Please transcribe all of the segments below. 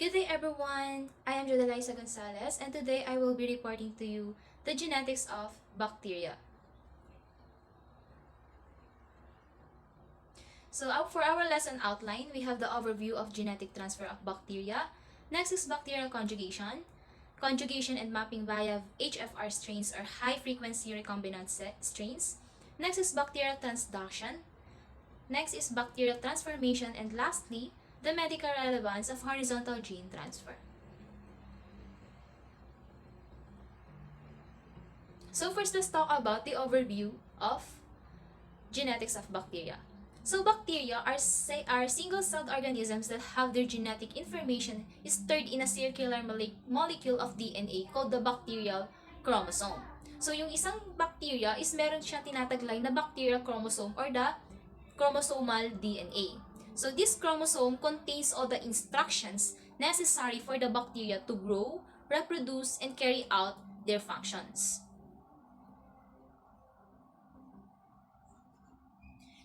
Good day everyone, I am Jodeliza Gonzalez and today I will be reporting to you the genetics of bacteria. So for our lesson outline, we have the overview of genetic transfer of bacteria. Next is bacterial conjugation. Conjugation and mapping via HFR strains or high-frequency recombinant strains. Next is bacterial transduction. Next is bacterial transformation, and lastly, the medical relevance of horizontal gene transfer. So first, let's talk about the overview of genetics of bacteria. So bacteria are single-celled organisms that have their genetic information stored in a circular molecule of DNA called the bacterial chromosome. So yung isang bacteria is meron siyang tinataglay na bacterial chromosome or the chromosomal DNA. So this chromosome contains all the instructions necessary for the bacteria to grow, reproduce, and carry out their functions.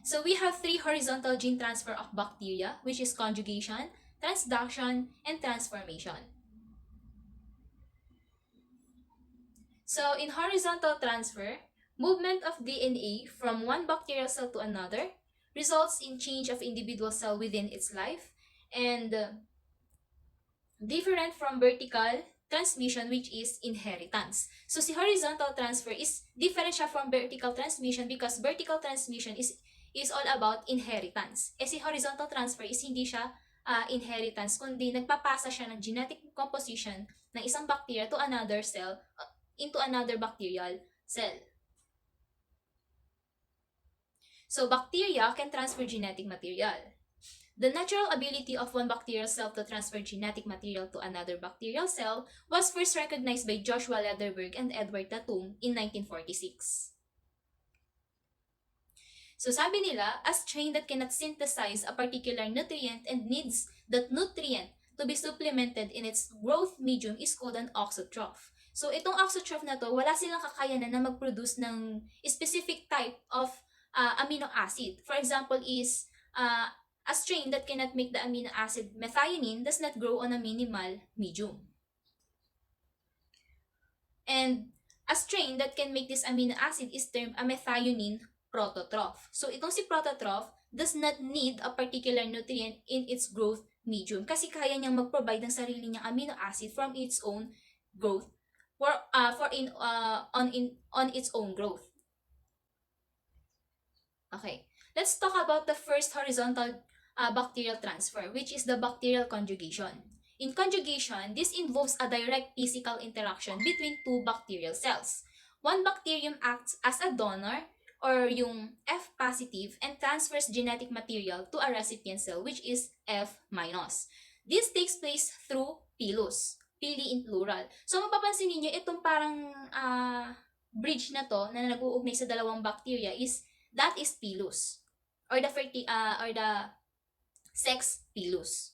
So we have three horizontal gene transfer of bacteria, which is conjugation, transduction, and transformation. So in horizontal transfer, movement of DNA from one bacterial cell to another results in change of individual cell within its life, and different from vertical transmission, which is inheritance. So si horizontal transfer is different siya from vertical transmission because vertical transmission is all about inheritance. Si horizontal transfer is hindi siya inheritance, kundi nagpapasa siya ng genetic composition ng isang bacteria to another cell, into another bacterial cell. So bacteria can transfer genetic material. The natural ability of one bacterial cell to transfer genetic material to another bacterial cell was first recognized by Joshua Lederberg and Edward Tatum in 1946. So sabi nila, a strain that cannot synthesize a particular nutrient and needs that nutrient to be supplemented in its growth medium is called an auxotroph. So itong auxotroph na to, wala silang kakayanan na mag-produce ng specific type of amino acid. For example is, a strain that cannot make the amino acid methionine does not grow on a minimal medium. And a strain that can make this amino acid is termed a methionine prototroph. So itong si prototroph does not need a particular nutrient in its growth medium kasi kaya niyang mag-provide ng sarili niyang amino acid from its own growth on its own growth. Okay, let's talk about the first horizontal bacterial transfer, which is the bacterial conjugation. In conjugation, this involves a direct physical interaction between two bacterial cells. One bacterium acts as a donor, or yung F positive, and transfers genetic material to a recipient cell, which is F minus. This takes place through pilus, pili in plural. So mapapansin niyo itong parang bridge na to na nag-uugnay sa dalawang bacteria is pilus, or the sex pilus.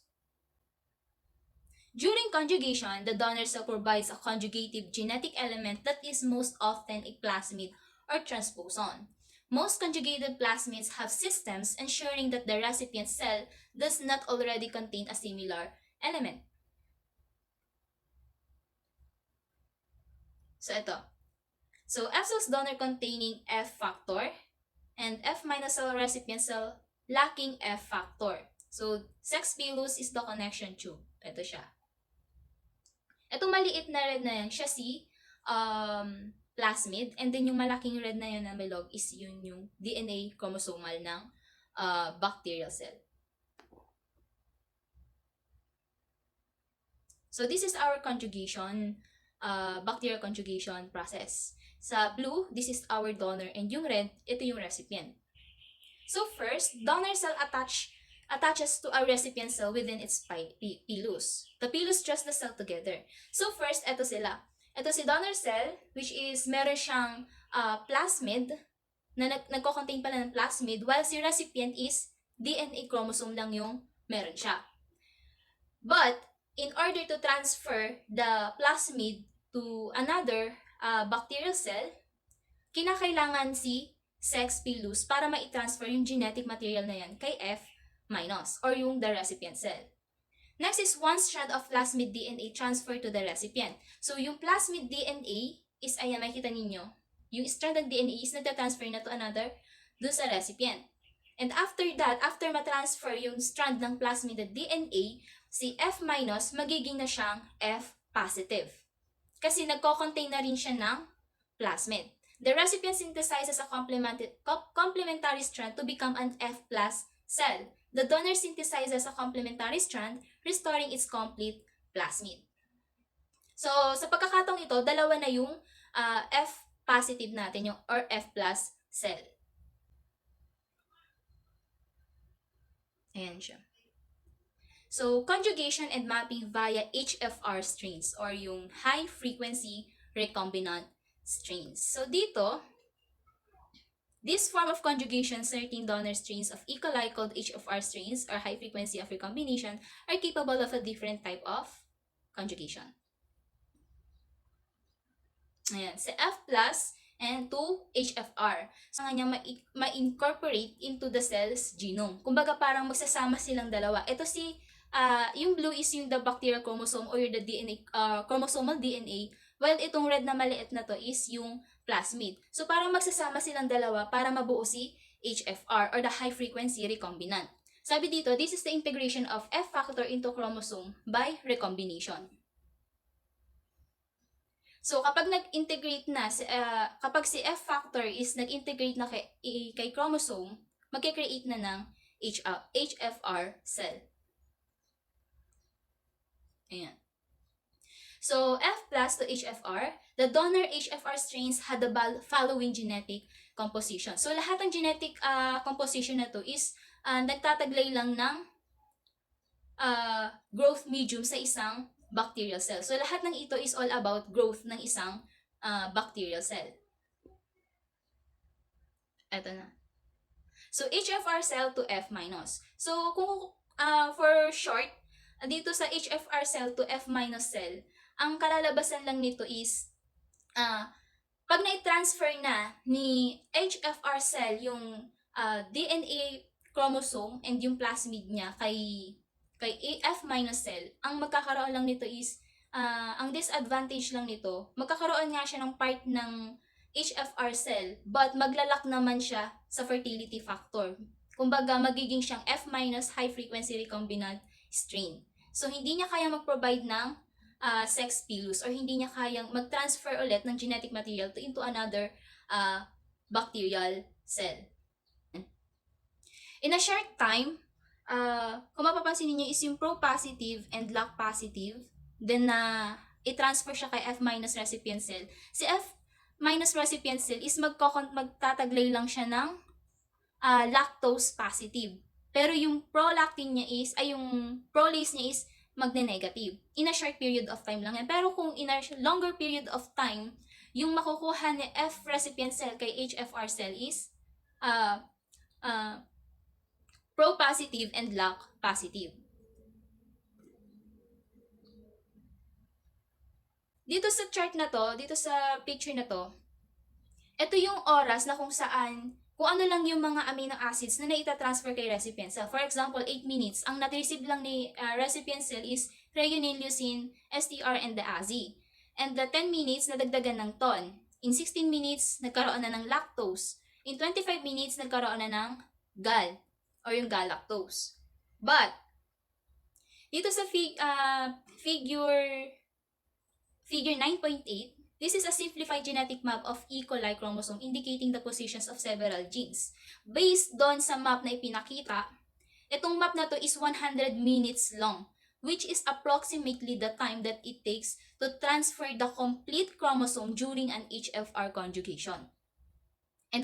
During conjugation, the donor cell provides a conjugative genetic element that is most often a plasmid or transposon. Most conjugated plasmids have systems ensuring that the recipient cell does not already contain a similar element. So ito. So F cells donor containing F factor and F minus cell recipient cell lacking F factor. So sex pilus is the connection tube. Ito siya. Itong maliit na red na yan, siya si plasmid, and then yung malaking red na yun na may log is yun yung DNA chromosomal ng bacterial cell. So this is our conjugation, bacterial conjugation process. Sa blue, this is our donor, and yung red, ito yung recipient. So first, donor cell attaches to a recipient cell within its pilus. The pilus truss the cell together. So first, ito sila. Ito si donor cell, which is meron siyang plasmid, na nagko-contain pala ng plasmid, while si recipient is DNA chromosome lang yung meron siya. But, in order to transfer the plasmid to another bacterial cell, kinakailangan si sex pilus para ma-transfer yung genetic material na yan kay F minus, or yung the recipient cell. Next is one strand of plasmid DNA transfer to the recipient. So, yung plasmid DNA is, ayan, makikita ninyo, yung strand ng DNA is nagtatransfer na to another dun sa recipient. And after that, after matransfer yung strand ng plasmid na DNA, si F- magiging na siyang F positive. Kasi nagko-contain na rin siya ng plasmid. The recipient synthesizes a complementary strand to become an F plus cell. The donor synthesizes a complementary strand, restoring its complete plasmid. So, sa pagkakataong ito, dalawa na yung F positive natin, yung or F plus cell. Ayan siya. So, conjugation and mapping via HFR strains or yung high frequency recombinant strains. So, dito, this form of conjugation, certain donor strains of E. coli called HFR strains or high frequency of recombination are capable of a different type of conjugation. Ayan, sa F plus and to HFR. So, nga niya ma-incorporate into the cell's genome. Kumbaga parang magsasama silang dalawa. Ito si, yung blue is yung the bacterial chromosome or the DNA, chromosomal DNA, while itong red na maliit na to is yung plasmid. So, parang magsasama silang dalawa para mabuo si HFR or the high frequency recombinant. Sabi dito, this is the integration of F factor into chromosome by recombination. So, kapag nag-integrate na, kapag si F factor is nag-integrate na kay chromosome, magkikreate na ng HFR cell. Ayan. So, F plus to HFR, the donor HFR strains had the following genetic composition. So, lahat ng genetic composition na to is nagtataglay lang ng growth medium sa isang bacterial cell. So, lahat ng ito is all about growth ng isang bacterial cell. Ito na. So, HFR cell to F-. So, kung for short, dito sa HFR cell to F- cell, ang kalalabasan lang nito is, pag na-transfer na ni HFR cell yung DNA chromosome and yung plasmid niya kay F- cell, ang magkakaroon lang nito is, ang disadvantage lang nito, magkakaroon nga siya ng part ng HFR cell, but maglalak naman siya sa fertility factor. Kumbaga, magiging siyang F- high frequency recombinant strain. So, hindi niya kaya mag-provide ng sex pilus or hindi niya kayang mag-transfer ulit ng genetic material into another bacterial cell. In a short time, kung mapapansin niyo is yung pro-positive and lac-positive, then i-transfer siya kay F- recipient cell. Si F- recipient cell is magtataglay lang siya ng lactose positive. Pero yung prolactin niya is, yung prolase niya is magne-negative. In a short period of time lang yan. Pero kung in a longer period of time, yung makukuha ni F recipient cell kay HFR cell is pro-positive and lac-positive. Dito sa chart na to, dito sa picture na to, ito yung oras na kung saan, kung ano lang yung mga amino acids na naita-transfer kay recipient cell. For example, 8 minutes, ang na-receive lang ni recipient cell is threonine, leucine, STR, and the ASI. And the 10 minutes, nadagdagan ng ton. In 16 minutes, nagkaroon na ng lactose. In 25 minutes, nagkaroon na ng GAL, or yung galactose. But, dito sa figure 9.8, this is a simplified genetic map of E. coli chromosome indicating the positions of several genes. Based doon sa map na ipinakita, itong map na to is 100 minutes long, which is approximately the time that it takes to transfer the complete chromosome during an HFR conjugation. And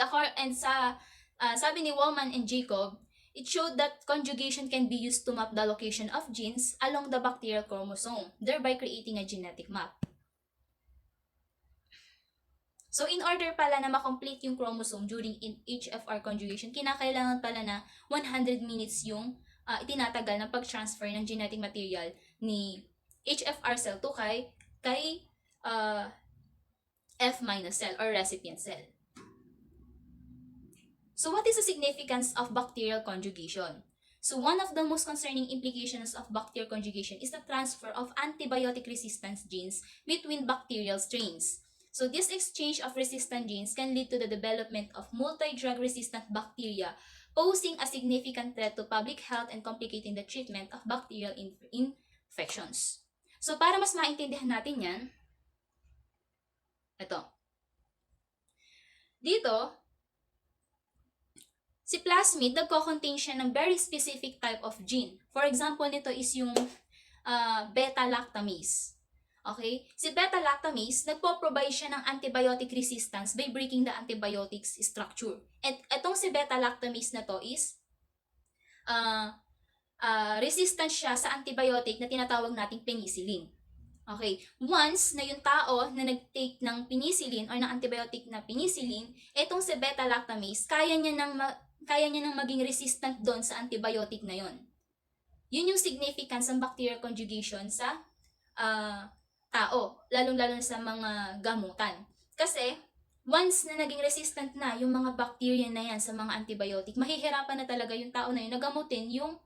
sabi ni Wallman and Jacob, it showed that conjugation can be used to map the location of genes along the bacterial chromosome, thereby creating a genetic map. So, in order pala na makomplete yung chromosome during HFR conjugation, kinakailangan pala na 100 minutes yung itinatagal ng pag-transfer ng genetic material ni HFR cell to kay F- cell or recipient cell. So, what is the significance of bacterial conjugation? So one of the most concerning implications of bacterial conjugation is the transfer of antibiotic resistance genes between bacterial strains. So this exchange of resistant genes can lead to the development of multi-drug resistant bacteria, posing a significant threat to public health and complicating the treatment of bacterial infections. So para mas maintindihan natin yan, ito. Dito, si plasmid, nagko-contain siya ng very specific type of gene. For example, nito is yung beta-lactamase. Okay? Si beta-lactamase, nagpo-provide siya ng antibiotic resistance by breaking the antibiotics structure. At itong si beta-lactamase na to is resistant siya sa antibiotic na tinatawag nating penicillin. Okay, once na yung tao na nag-take ng penicillin or ng antibiotic na penicillin, itong si beta-lactamase, kaya niya nang maging resistant doon sa antibiotic na yon. Yun yung significance ng bacterial conjugation sa tao, lalong-lalo sa mga gamutan. Kasi, once na naging resistant na yung mga bacteria na yan sa mga antibiotic, mahihirapan na talaga yung tao na yun na gamutin yung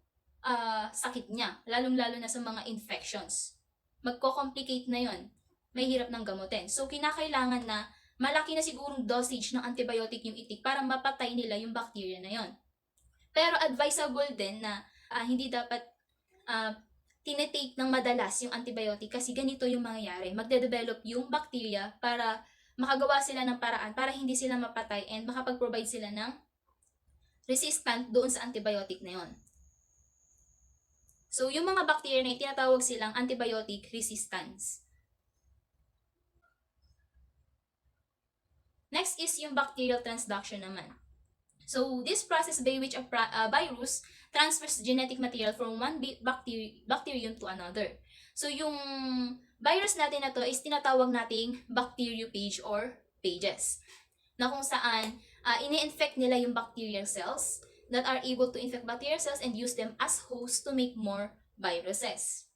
sakit niya, lalong-lalo na sa mga infections. Magko-complicate na yon, may hirap ng gamutin. So, kinakailangan na malaki na sigurong dosage ng antibiotic yung itik para mapatay nila yung bacteria na yon. Pero advisable din na hindi dapat tinetake ng madalas yung antibiotic kasi ganito yung mangyayari. Magde-develop yung bacteria para makagawa sila ng paraan para hindi sila mapatay and makapag-provide sila ng resistant doon sa antibiotic na yon. So, yung mga bacteria na tinatawag silang antibiotic resistance. Next is yung bacterial transduction naman. So, this process by which a virus transfers genetic material from one bacterium to another. So, yung virus natin na to is tinatawag nating bacteriophage or phages. Na kung saan ini-infect nila yung bacterial cells that are able to infect bacterial cells and use them as hosts to make more viruses.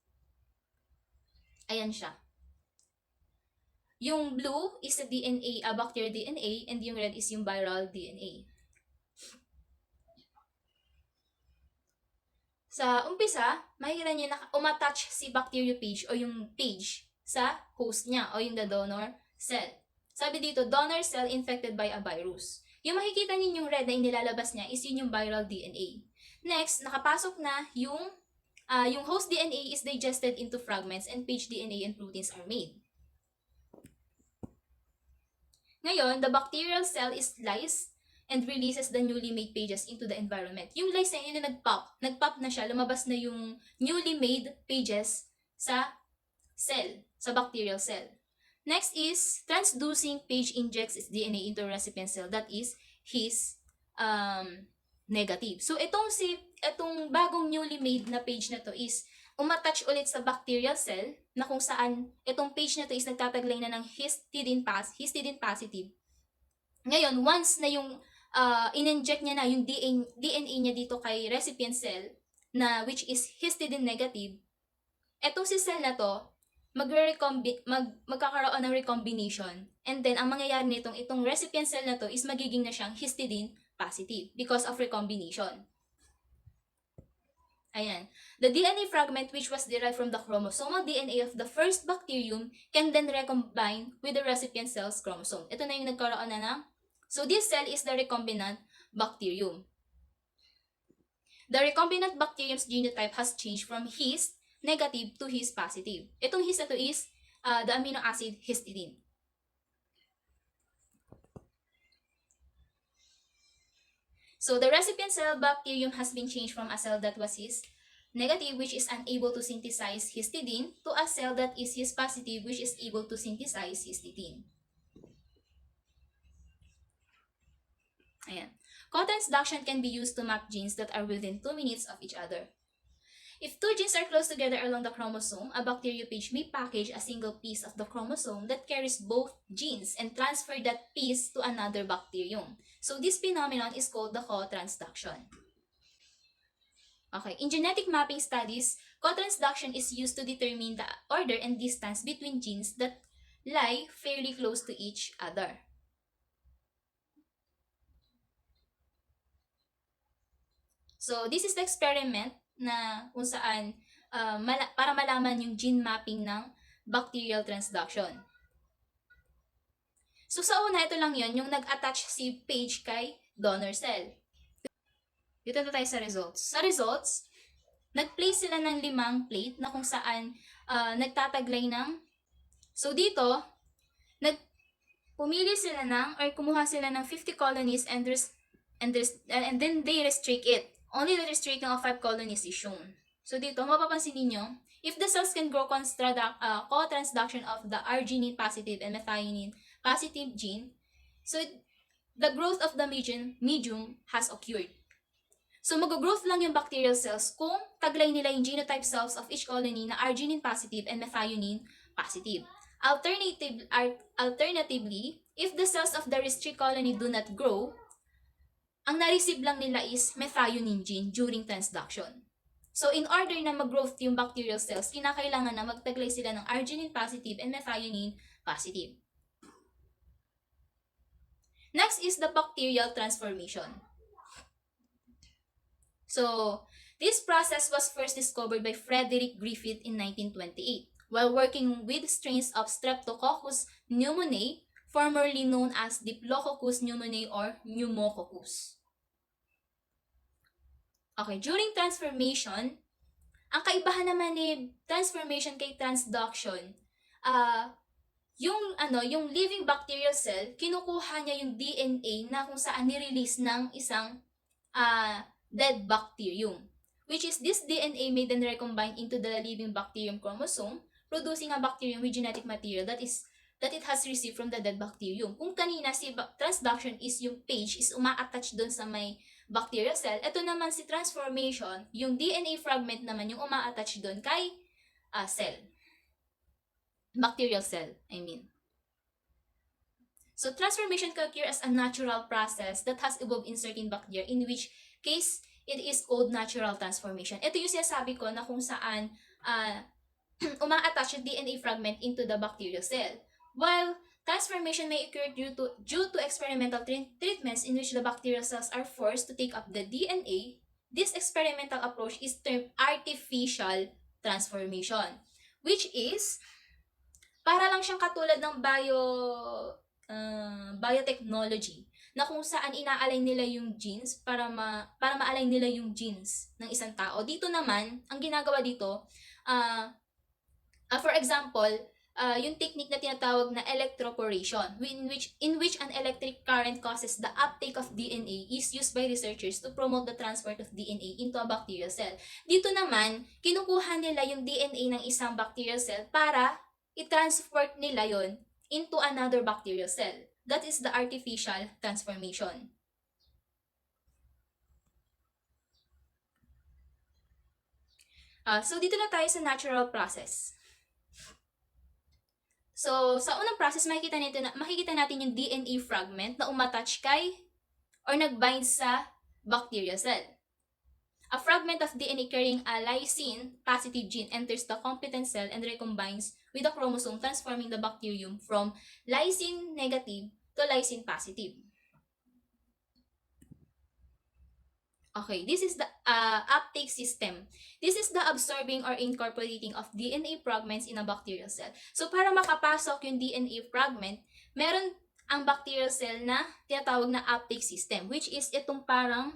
Ayan siya. Yung blue is the DNA, bacterial DNA, and yung red is yung viral DNA. Sa umpisa, makikita nyo na umattach si bacteriophage o yung phage sa host niya o yung the donor cell. Sabi dito, donor cell infected by a virus. Yung makikita niyo yung red na inilalabas niya is yun yung viral DNA. Next, nakapasok na yung host DNA is digested into fragments and phage DNA and proteins are made. Ngayon, the bacterial cell is lysed and releases the newly made phages into the environment. Yung lyse na yun na nag-pop na siya, lumabas na yung newly made phages sa cell, sa bacterial cell. Next is, transducing phage injects its DNA into a recipient cell that is his negative. So, itong bagong newly made na phage na to is umattach ulit sa bacterial cell na kung saan itong phage na to is nagtataglay na ng histidine positive. Ngayon, once na yung in-inject niya na yung DNA niya dito kay recipient cell na which is histidine negative, etong si cell na to magkakaroon ng recombination. And then, ang mangyayari nitong itong recipient cell na to is magiging na siyang histidine positive because of recombination. Ayan. The DNA fragment which was derived from the chromosomal DNA of the first bacterium can then recombine with the recipient cell's chromosome. Ito na yung nagkaroon na ng... So, this cell is the recombinant bacterium. The recombinant bacterium's genotype has changed from hist negative to his positive. Itong his na to is the amino acid histidine. So the recipient cell bacterium has been changed from a cell that was his negative, which is unable to synthesize histidine, to a cell that is his positive, which is able to synthesize histidine. Ayan. Co-transduction can be used to map genes that are within 2 minutes of each other. If two genes are close together along the chromosome, a bacteriophage may package a single piece of the chromosome that carries both genes and transfer that piece to another bacterium. So this phenomenon is called the co-transduction. Okay, in genetic mapping studies, co-transduction is used to determine the order and distance between genes that lie fairly close to each other. So, this is the experiment na kung saan para malaman yung gene mapping ng bacterial transduction. So, sa una, ito lang yon yung nag-attach si Paige kay donor cell. Dito na tayo sa results. Sa results, nag-place sila ng 5 plate na kung saan nagtataglay ng... So, dito, pumili sila ng, or kumuha sila ng 50 colonies and then they restrict it. Only the restricting of 5 colonies is shown. So, dito, mapapansin niyo, if the cells can grow co-transduction of the arginine positive and methionine positive gene, so the growth of the medium has occurred. So, mag-growth lang yung bacterial cells kung taglay nila yung genotype cells of each colony na arginine positive and methionine positive. Alternatively, if the cells of the restrict colony do not grow, ang na-receive lang nila is methionine gene during transduction. So, in order na mag-growth yung bacterial cells, kinakailangan na magtaglay sila ng arginine positive and methionine positive. Next is the bacterial transformation. So, this process was first discovered by Frederick Griffith in 1928 while working with strains of Streptococcus pneumoniae, formerly known as Diplococcus pneumoniae or Pneumococcus. Okay, during transformation, ang kaibahan naman ni transformation kay transduction, yung living bacterial cell, kinukuha niya yung DNA na kung saan ni-release ng isang dead bacterium, which is this DNA may then recombine into the living bacterium chromosome, producing a bacterium with genetic material that it has received from the dead bacterium. Kung kanina si transduction is yung page is uma-attach doon sa may bacterial cell, ito naman si transformation, yung DNA fragment naman yung uma-attach doon kay cell. Bacterial cell, I mean. So, transformation can occur as a natural process that has evolved in certain bacteria, in which case, it is called natural transformation. Ito yung sinasabi ko na kung saan uma-attach yung DNA fragment into the bacterial cell. While transformation may occur due to experimental treatments in which the bacterial cells are forced to take up the DNA, this experimental approach is termed artificial transformation, which is para lang siyang katulad ng biotechnology na kung saan ina-align nila yung genes para ma-align nila yung genes ng isang tao. Dito naman, ang ginagawa dito, for example, yung technique na tinatawag na electroporation, in which an electric current causes the uptake of DNA is used by researchers to promote the transport of DNA into a bacterial cell. Dito naman, kinukuha nila yung DNA ng isang bacterial cell para i-transport nila yon into another bacterial cell. That is the artificial transformation. So, dito na tayo sa natural process. So, sa unang process, makikita natin yung DNA fragment na umattach kay or nagbind sa bacterial cell. A fragment of DNA carrying a lysine positive gene enters the competent cell and recombines with the chromosome, transforming the bacterium from lysine negative to lysine positive. Okay, this is the uptake system. This is the absorbing or incorporating of DNA fragments in a bacterial cell. So, para makapasok yung DNA fragment, meron ang bacterial cell na tinatawag na uptake system, which is itong parang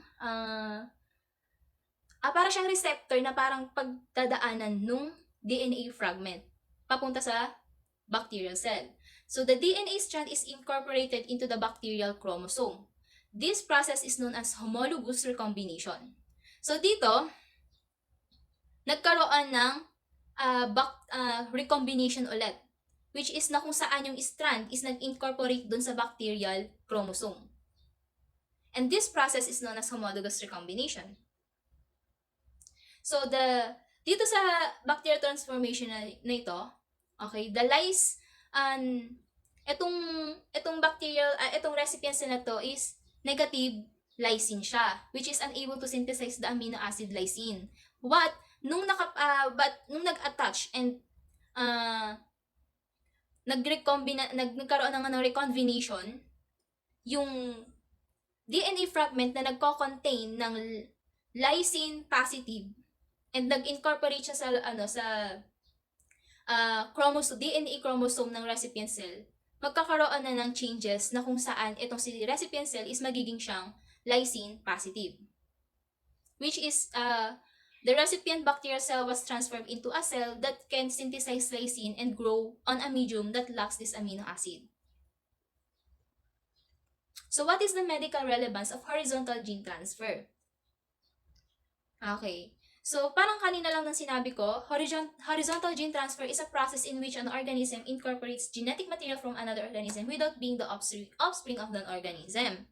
para siyang receptor na parang pagdadaanan nung DNA fragment papunta sa bacterial cell. So, the DNA strand is incorporated into the bacterial chromosome. This process is known as homologous recombination. So, dito, nagkaroon ng recombination ulit, which is na kung saan yung strand is nag-incorporate dun sa bacterial chromosome. And this process is known as homologous recombination. So, dito sa bacterial transformation na ito, okay, the itong bacterial, itong recipient na to is negative lysine siya, which is unable to synthesize the amino acid lysine. But, nung nag-attach and nagkaroon ng recombination, yung DNA fragment na nagko-contain ng lysine positive and nag-incorporate siya sa DNA chromosome ng recipient cell, magkakaroon na ng changes na kung saan itong si recipient cell is magiging siyang lysine positive. Which is, the recipient bacterial cell was transformed into a cell that can synthesize lysine and grow on a medium that lacks this amino acid. So what is the medical relevance of horizontal gene transfer? Okay. So, parang kanina lang nang sinabi ko, horizontal gene transfer is a process in which an organism incorporates genetic material from another organism without being the offspring of that organism.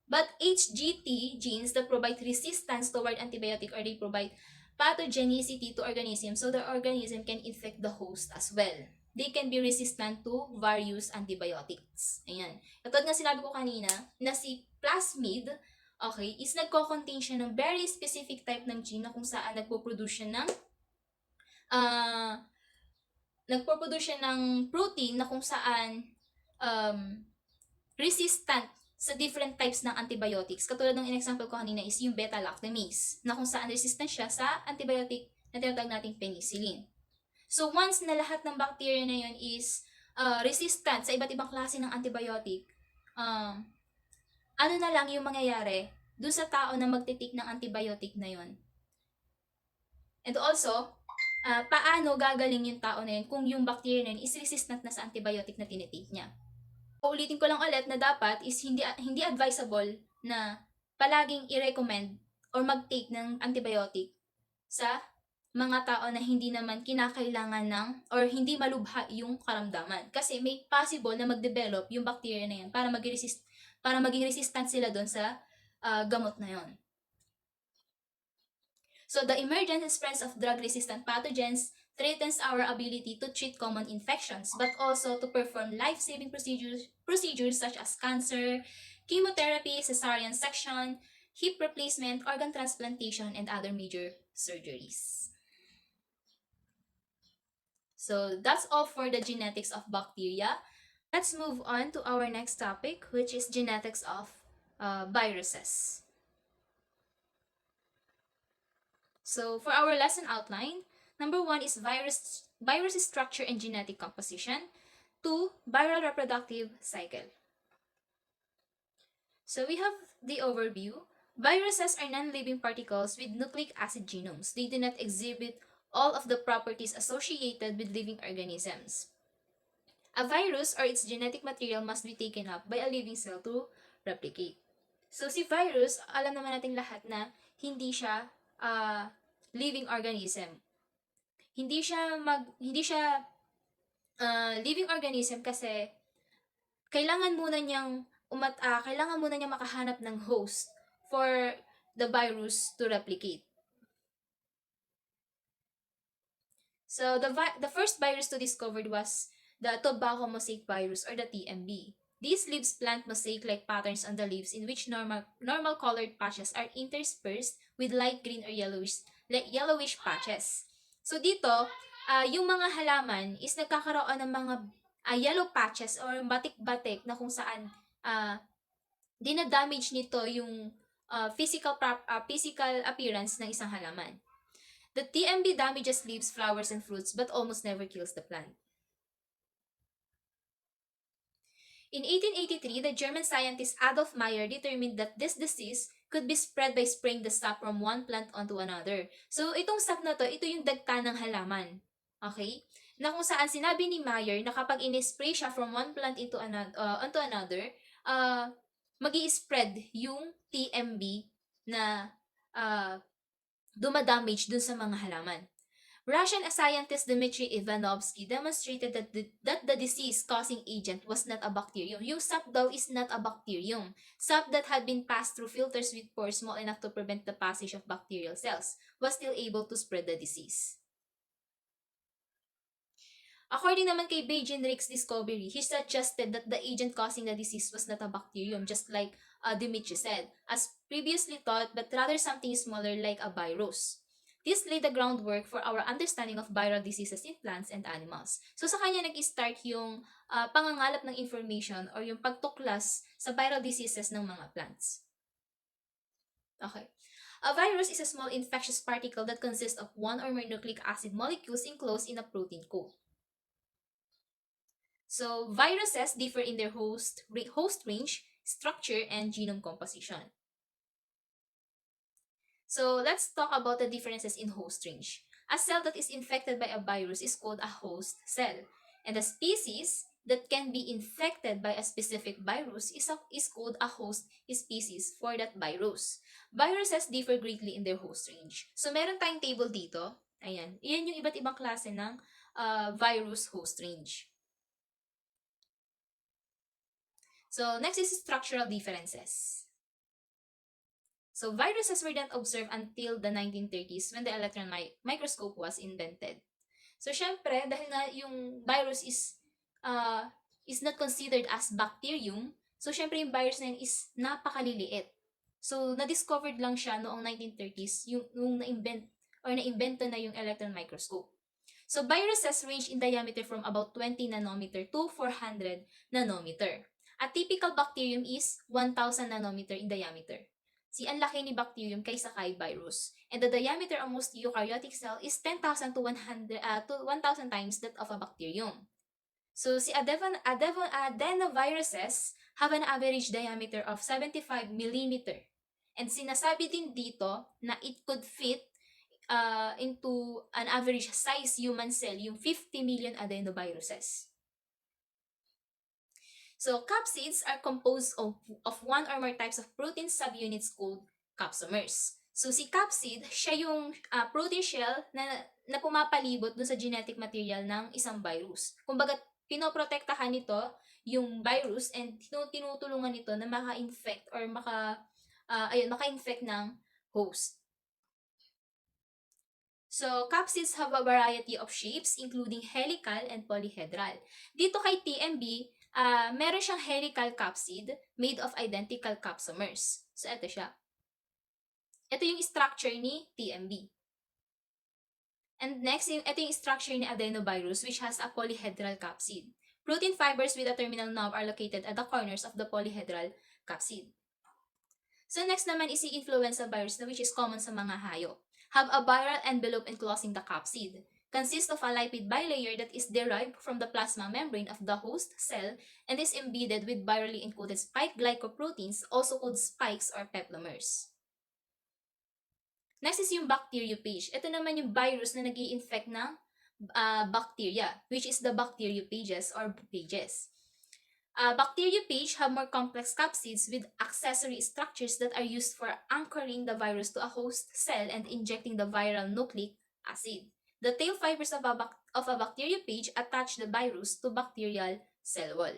But HGT genes that provide resistance toward antibiotic or they provide pathogenicity to organism so the organism can infect the host as well. They can be resistant to various antibiotics. Ayan. Katulad nga sinabi ko kanina na si plasmid, okay, is nagko-contain siya ng very specific type ng gene na kung saan nagpo-produce siya ng protein na kung saan resistant sa different types ng antibiotics. Katulad ng in-example ko kanina is yung beta-lactamase na kung saan resistant siya sa antibiotic na tinatawag nating penicillin. So once na lahat ng bacteria na yun is resistant sa iba't ibang klase ng antibiotic, ano na lang yung mangyayari dun sa tao na magtitik ng antibiotic na yun. And also, paano gagaling yung tao na yun kung yung bacteria na yun is resistant na sa antibiotic na tinitake niya. Ulitin ko lang ulit na dapat is hindi advisable na palaging i-recommend or mag-take ng antibiotic sa mga tao na hindi naman kinakailangan ng or hindi malubha yung karamdaman. Kasi may possible na mag-develop yung bacteria na yan para maging resistant sila doon sa gamot na yon. So the emergence and spread of drug-resistant pathogens threatens our ability to treat common infections, but also to perform life-saving procedures such as cancer, chemotherapy, cesarean section, hip replacement, organ transplantation, and other major surgeries. So that's all for the genetics of bacteria. Let's move on to our next topic, which is genetics of viruses. So for our lesson outline, number 1 is virus structure and genetic composition. 2, viral reproductive cycle. So we have the overview. Viruses are non-living particles with nucleic acid genomes. They do not exhibit all of the properties associated with living organisms. A virus or its genetic material must be taken up by a living cell to replicate. So si virus, alam naman natin lahat na hindi siya living organism. Hindi siya living organism kasi kailangan muna niyang makahanap ng host for the virus to replicate. So the first virus to discovered was the tobacco mosaic virus or the TMV. This leaves plant mosaic-like patterns on the leaves in which normal colored patches are interspersed with light green or yellowish patches. So dito, yung mga halaman is nagkakaroon ng mga yellow patches or batik-batik na kung saan dinadamage nito yung physical appearance ng isang halaman. The TMV damages leaves, flowers, and fruits but almost never kills the plant. In 1883, the German scientist Adolf Meyer determined that this disease could be spread by spraying the sap from one plant onto another. So, itong sap na to, ito yung dagta ng halaman. Okay? Na kung saan sinabi ni Meyer na kapag in-spray siya from one plant onto another, magi-spread yung TMB na dumadamage dun sa mga halaman. Russian scientist Dmitry Ivanovsky demonstrated that the disease-causing agent was not a bacterium. Yung sap daw is not a bacterium. Sap that had been passed through filters with pores small enough to prevent the passage of bacterial cells was still able to spread the disease. According naman kay Beijing-Rick's discovery, he suggested that the agent causing the disease was not a bacterium, just like Dmitry said, as previously thought, but rather something smaller like a virus. This laid the groundwork for our understanding of viral diseases in plants and animals. So sa kanya nag-start yung pangangalap ng information or yung pagtuklas sa viral diseases ng mga plants. Okay. A virus is a small infectious particle that consists of one or more nucleic acid molecules enclosed in a protein coat. So, viruses differ in their host range, structure, and genome composition. So, let's talk about the differences in host range. A cell that is infected by a virus is called a host cell, and a species that can be infected by a specific virus is called a host species for that virus. Viruses differ greatly in their host range. So, meron tayong table dito. Ayan. Iyan yung iba't ibang klase ng virus host range. So, next is structural differences. So, viruses were not observed until the 1930s when the electron microscope was invented. So, syempre, dahil nga yung virus is not considered as bacterium, so syempre yung virus na yun is napakaliliit. So, na-discovered lang siya noong 1930s yung na-invento na yung electron microscope. So, viruses range in diameter from about 20 nanometer to 400 nanometer. A typical bacterium is 1,000 nanometer in diameter. Ang laki ni bacterium kaysa kay virus. And the diameter of most eukaryotic cell is 10,000 to 1,000 times that of a bacterium. So, adenoviruses have an average diameter of 75 millimeter. And sinasabi din dito na it could fit into an average size human cell, yung 50 million adenoviruses. So, capsids are composed of one or more types of protein subunits called capsomers. So, si capsid, siya yung protein shell na pumapalibot dun sa genetic material ng isang virus. Kumbaga, pinoprotektahan nito yung virus and tinutulungan nito na maka-infect or maka-infect ng host. So, capsids have a variety of shapes including helical and polyhedral. Dito kay TMB, meron siyang helical capsid made of identical capsomers. So, ito siya. Ito yung structure ni TMB. And next, ito yung structure ni adenovirus which has a polyhedral capsid. Protein fibers with a terminal knob are located at the corners of the polyhedral capsid. So, next naman is the influenza virus which is common sa mga hayop. Have a viral envelope enclosing the capsid. Consists of a lipid bilayer that is derived from the plasma membrane of the host cell and is embedded with virally encoded spike glycoproteins, also called spikes or peplomers. Next is yung bacteriophage. Ito naman yung virus na nag-i-infect ng bacteria, which is the bacteriophages or phages. Bacteriophage have more complex capsids with accessory structures that are used for anchoring the virus to a host cell and injecting the viral nucleic acid. The tail fibers of a bacteriophage attach the virus to bacterial cell wall.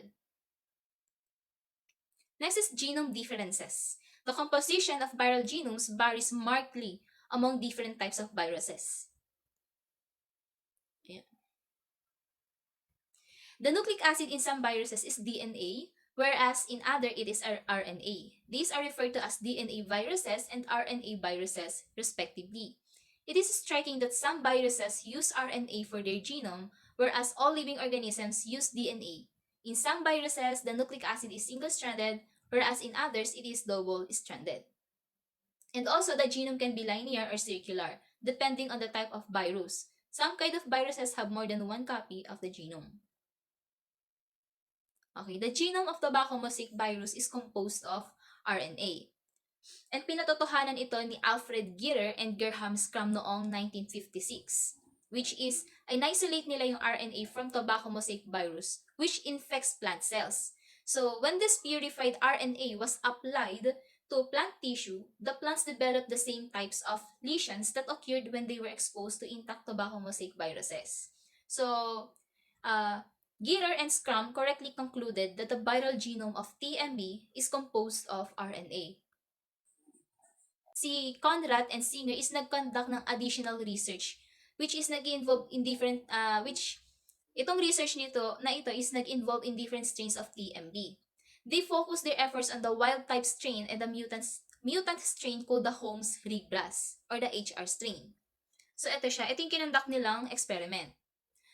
Next is genome differences. The composition of viral genomes varies markedly among different types of viruses. The nucleic acid in some viruses is DNA, whereas in other it is RNA. These are referred to as DNA viruses and RNA viruses, respectively. It is striking that some viruses use RNA for their genome, whereas all living organisms use DNA. In some viruses, the nucleic acid is single-stranded, whereas in others, it is double-stranded. And also, the genome can be linear or circular, depending on the type of virus. Some kind of viruses have more than one copy of the genome. Okay, the genome of tobacco mosaic virus is composed of RNA. And pinatotohanan ito ni Alfred Gitter and Gerham Scrum noong 1956, which is, in-isolate nila yung RNA from tobacco mosaic virus, which infects plant cells. So, when this purified RNA was applied to plant tissue, the plants developed the same types of lesions that occurred when they were exposed to intact tobacco mosaic viruses. So, Gitter and Scrum correctly concluded that the viral genome of TMB is composed of RNA. Si Conrad and Singer is nag-conduct ng additional research which is nag-involve in different, itong research nito na ito is nag-involve in different strains of TMB. They focus their efforts on the wild-type strain and the mutant strain called the Holmes Rigblast or the HR strain. So, ito siya. Ito yung kinonduct nilang experiment.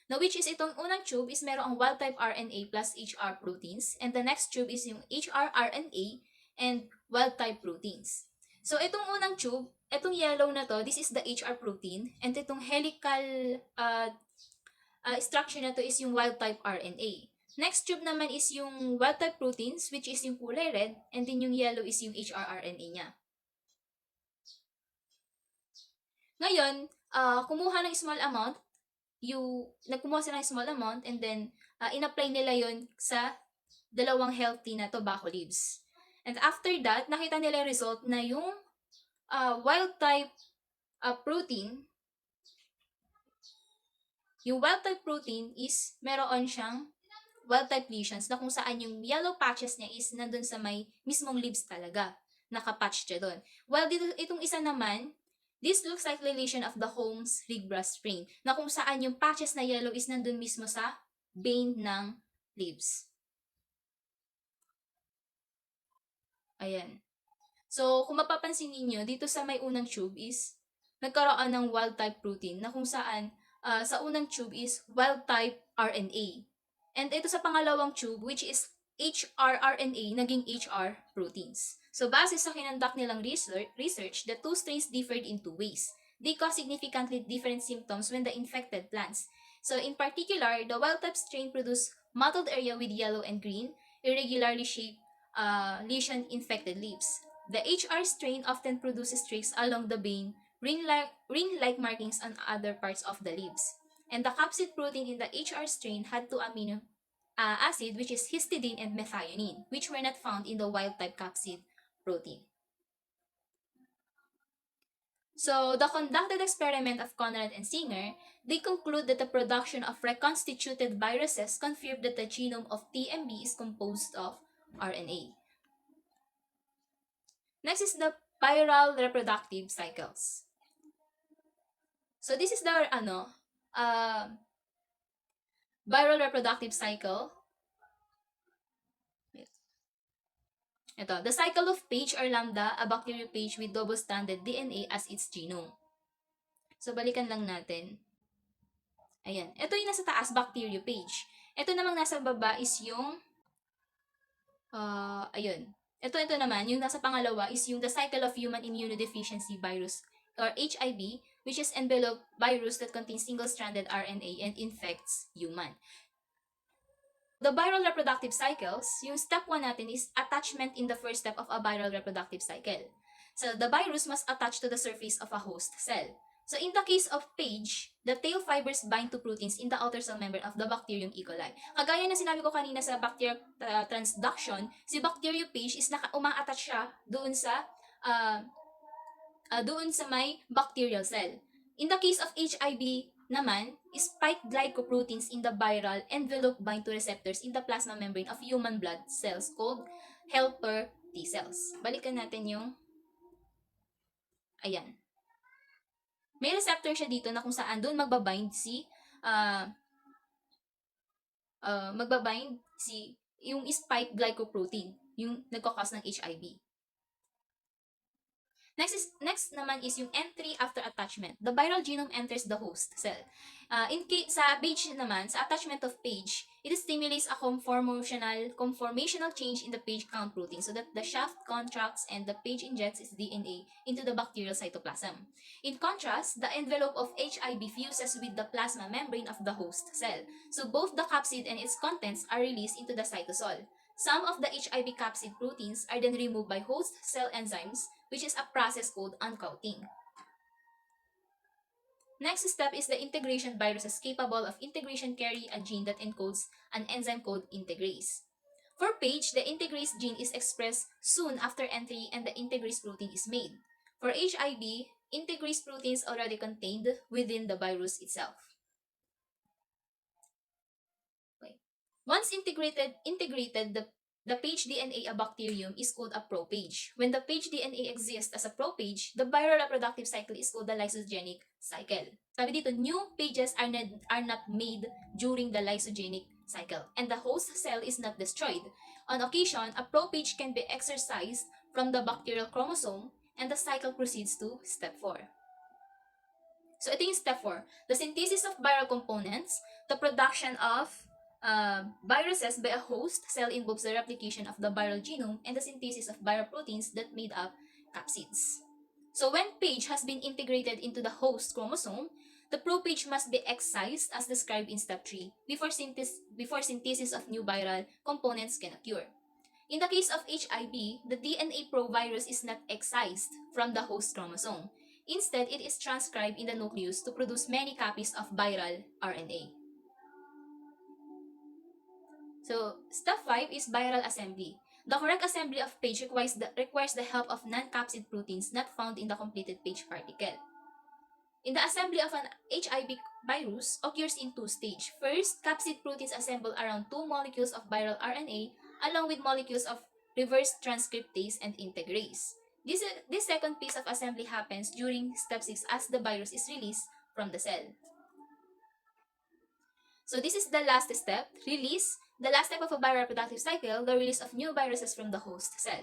Now, which is itong unang tube is merong ang wild-type RNA plus HR proteins, and the next tube is yung HR RNA and wild-type proteins. So, itong unang tube, itong yellow na to, this is the HR protein. And itong helical structure na to is yung wild-type RNA. Next tube naman is yung wild-type proteins, which is yung kulay red. And then yung yellow is yung HRRNA niya. Ngayon, kumuha ng small amount, nagkumuha sila ng small amount, and then, in-apply nila yon sa dalawang healthy na tobacco leaves. And after that, nakita nila yung result na yung wild-type protein, yung wild-type protein is meron siyang wild-type lesions na kung saan yung yellow patches niya is nandun sa may mismong leaves talaga. Nakapatch siya doon. While dito, itong isa naman, this looks like lesion of the Holmes Rigbrus strain na kung saan yung patches na yellow is nandun mismo sa vein ng leaves. Ayan. So, kung mapapansin ninyo, dito sa may unang tube is nagkaroon ng wild-type protein na kung saan sa unang tube is wild-type RNA. And ito sa pangalawang tube, which is HRRNA, naging HR proteins. So, base sa kinandak nilang research, the two strains differed in two ways. They cause significantly different symptoms when the infected plants. So, in particular, the wild-type strain produced mottled area with yellow and green, irregularly shaped lesion-infected leaves. The HR strain often produces streaks along the vein, ring-like markings on other parts of the leaves. And the capsid protein in the HR strain had two amino acid, which is histidine and methionine, which were not found in the wild-type capsid protein. So, the conducted experiment of Conrad and Singer, they conclude that the production of reconstituted viruses confirmed that the genome of TMB is composed of RNA. Next is the viral reproductive cycles. So, this is the viral reproductive cycle. Ito, the cycle of phage or lambda, a bacteriophage with double-stranded DNA as its genome. So, balikan lang natin. Ayan. Ito yung nasa taas, bacteriophage. Ito namang nasa baba is yung, ayun. Ito naman, yung nasa pangalawa is yung the cycle of human immunodeficiency virus or HIV, which is enveloped virus that contains single-stranded RNA and infects human. The viral reproductive cycles, yung step 1 natin is attachment in the first step of a viral reproductive cycle. So, the virus must attach to the surface of a host cell. So, in the case of phage, the tail fibers bind to proteins in the outer cell membrane of the bacterium E. coli. Kagaya na sinabi ko kanina sa bacterial transduction, si bacteriophage is uma-attach siya doon sa may bacterial cell. In the case of HIV naman, spike glycoproteins in the viral envelope bind to receptors in the plasma membrane of human blood cells called helper T cells. Balikan natin yung ayan. May receptor siya dito na kung saan doon magbabind yung spike glycoprotein, yung nagkakos ng HIV. Next naman is yung entry after attachment. The viral genome enters the host cell. Sa phage naman, sa attachment of phage, it stimulates a conformational change in the phage count protein so that the shaft contracts and the phage injects its DNA into the bacterial cytoplasm. In contrast, the envelope of HIV fuses with the plasma membrane of the host cell. So both the capsid and its contents are released into the cytosol. Some of the HIV capsid proteins are then removed by host cell enzymes, which is a process called uncoating. Next step is the integration viruses capable of integration carry a gene that encodes an enzyme called integrase. For phage, the integrase gene is expressed soon after entry and the integrase protein is made. For HIV, integrase protein is already contained within the virus itself. Once integrated, the phage DNA a bacterium is called a prophage. When the phage DNA exists as a prophage, the viral reproductive cycle is called the lysogenic cycle. Sabi dito, new phages are not made during the lysogenic cycle, and the host cell is not destroyed. On occasion, a prophage can be excised from the bacterial chromosome, and the cycle proceeds to step 4. So ito yung step 4. The synthesis of viral components, the production of viruses by a host cell involves the replication of the viral genome and the synthesis of viral proteins that made up capsids. So when page has been integrated into the host chromosome, the propage must be excised as described in step 3 before synthesis of new viral components can occur. In the case of HIV, the DNA provirus is not excised from the host chromosome. Instead, it is transcribed in the nucleus to produce many copies of viral RNA. So, step 5 is viral assembly. The correct assembly of page requires the help of non-capsid proteins not found in the completed page particle. In the assembly of an HIV virus occurs in two stages. First, capsid proteins assemble around two molecules of viral RNA along with molecules of reverse transcriptase and integrase. This second piece of assembly happens during step 6 as the virus is released from the cell. So this is the last step, release. The last step of a viral reproductive cycle, the release of new viruses from the host cell.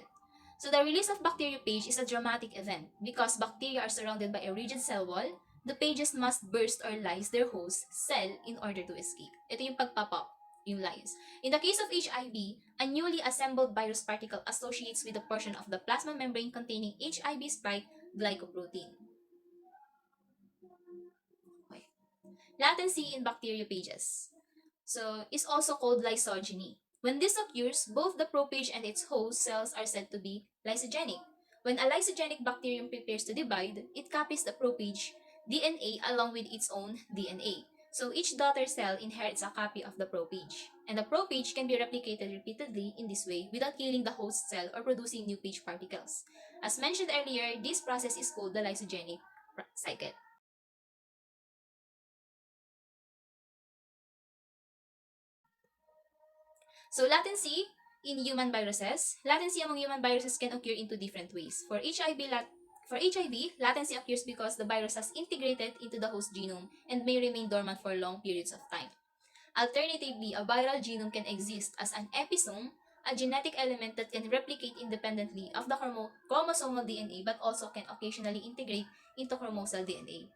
So the release of bacteriophage is a dramatic event because bacteria are surrounded by a rigid cell wall. The phages must burst or lyse their host cell in order to escape. Ito yung pagpapop, yung lyse. In the case of HIV, a newly assembled virus particle associates with a portion of the plasma membrane containing HIV spike glycoprotein. Okay. Latency in bacteriophages. So, is also called lysogeny. When this occurs, both the prophage and its host cells are said to be lysogenic. When a lysogenic bacterium prepares to divide, it copies the prophage DNA along with its own DNA. So each daughter cell inherits a copy of the prophage, and the prophage can be replicated repeatedly in this way without killing the host cell or producing new phage particles. As mentioned earlier, this process is called the lysogenic cycle. So latency in human viruses. Latency among human viruses can occur in two different ways. For HIV, latency occurs because the virus has integrated into the host genome and may remain dormant for long periods of time. Alternatively, a viral genome can exist as an episome, a genetic element that can replicate independently of the chromosomal DNA but also can occasionally integrate into chromosal DNA.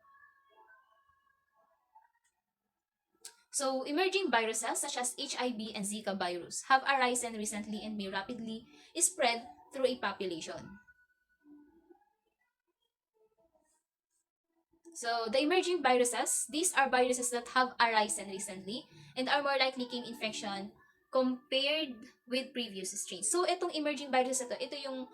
So, emerging viruses such as HIV and Zika virus have arisen recently and may rapidly spread through a population. So, the emerging viruses, these are viruses that have arisen recently and are more likely came infection compared with previous strains. So, itong emerging viruses ito yung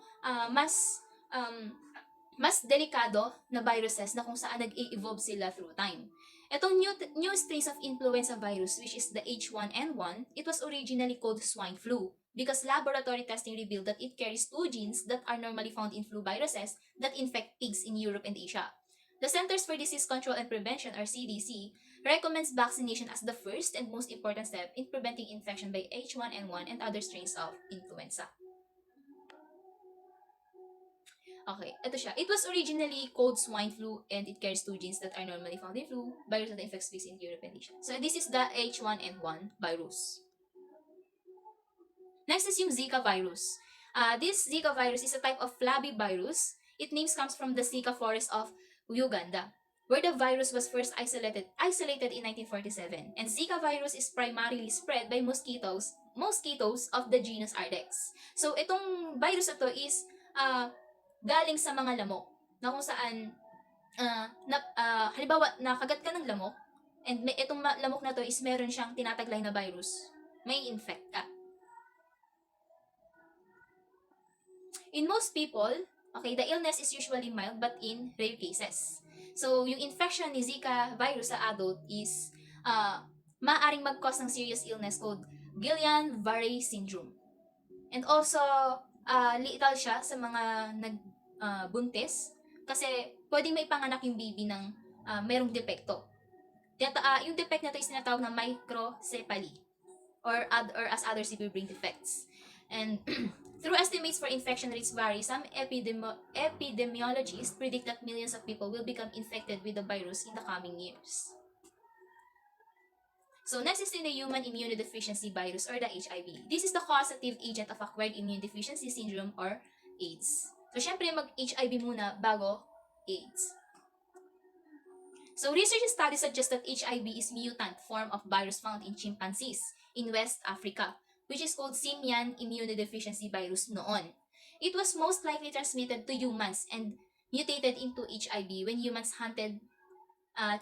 mas delikado na viruses na kung saan nag-e-evolve sila through time. Itong new strains of influenza virus, which is the H1N1, it was originally called swine flu because laboratory testing revealed that it carries two genes that are normally found in flu viruses that infect pigs in Europe and Asia. The Centers for Disease Control and Prevention, or CDC, recommends vaccination as the first and most important step in preventing infection by H1N1 and other strains of influenza. Okay, ito siya. It was originally called swine flu and it carries two genes that are normally found in flu, virus that infects pigs in Europe and Asia. So this is the H1N1 virus. Next is yung Zika virus. This Zika virus is a type of flavivirus. Its name comes from the Zika forest of Uganda, where the virus was first isolated in 1947. And Zika virus is primarily spread by mosquitoes of the genus Ardex. So itong virus na to is galing sa mga lamok na kung saan halimbawa nakagat ka ng lamok and itong lamok na to is meron siyang tinataglay na virus, may infect ka. In most people, okay, the illness is usually mild but in rare cases. So, yung infection ni Zika virus sa adult is maaaring mag-cause ng serious illness called Guillain-Barré syndrome. And also, lethal siya sa mga nagbuntis kasi pwedeng may panganak yung baby ng merong depekto. Yung defect na to is tinatawag na microcephaly or as other severe brain defects. And through estimates for infection rates vary, some epidemiologists predict that millions of people will become infected with the virus in the coming years. So next is in the human immunodeficiency virus or the HIV. This is the causative agent of acquired immune deficiency syndrome or AIDS. So syempre mag-HIV muna bago AIDS. So research studies suggest that HIV is mutant form of virus found in chimpanzees in West Africa, which is called simian immunodeficiency virus noon. It was most likely transmitted to humans and mutated into HIV when humans hunted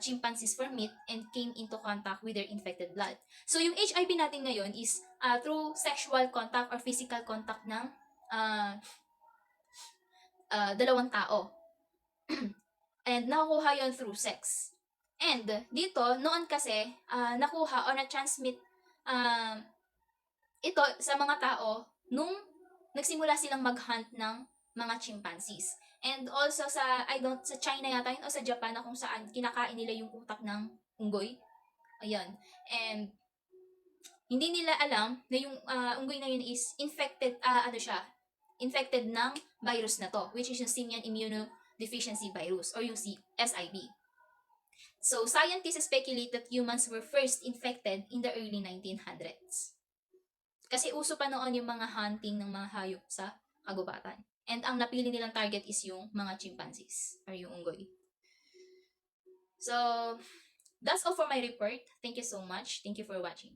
chimpanzees for meat and came into contact with their infected blood. So, yung HIV natin ngayon is through sexual contact or physical contact ng uh, dalawang tao. And nakukuha yon through sex. And dito, noon kasi, nakuha o na-transmit ito sa mga tao nung nagsimula silang mag-hunt ng mga chimpanzees. And also sa China yata yun o sa Japan na kung saan kinakain nila yung utak ng unggoy. Ayun. And hindi nila alam na yung unggoy na yun is infected, infected ng virus na to, which is yung simian immunodeficiency virus or yung SIV. So, scientists speculate that humans were first infected in the early 1900s. Kasi uso pa noon yung mga hunting ng mga hayop sa kagubatan. And ang napili nilang target is yung mga chimpanzees or yung unggoy. So, that's all for my report. Thank you so much. Thank you for watching.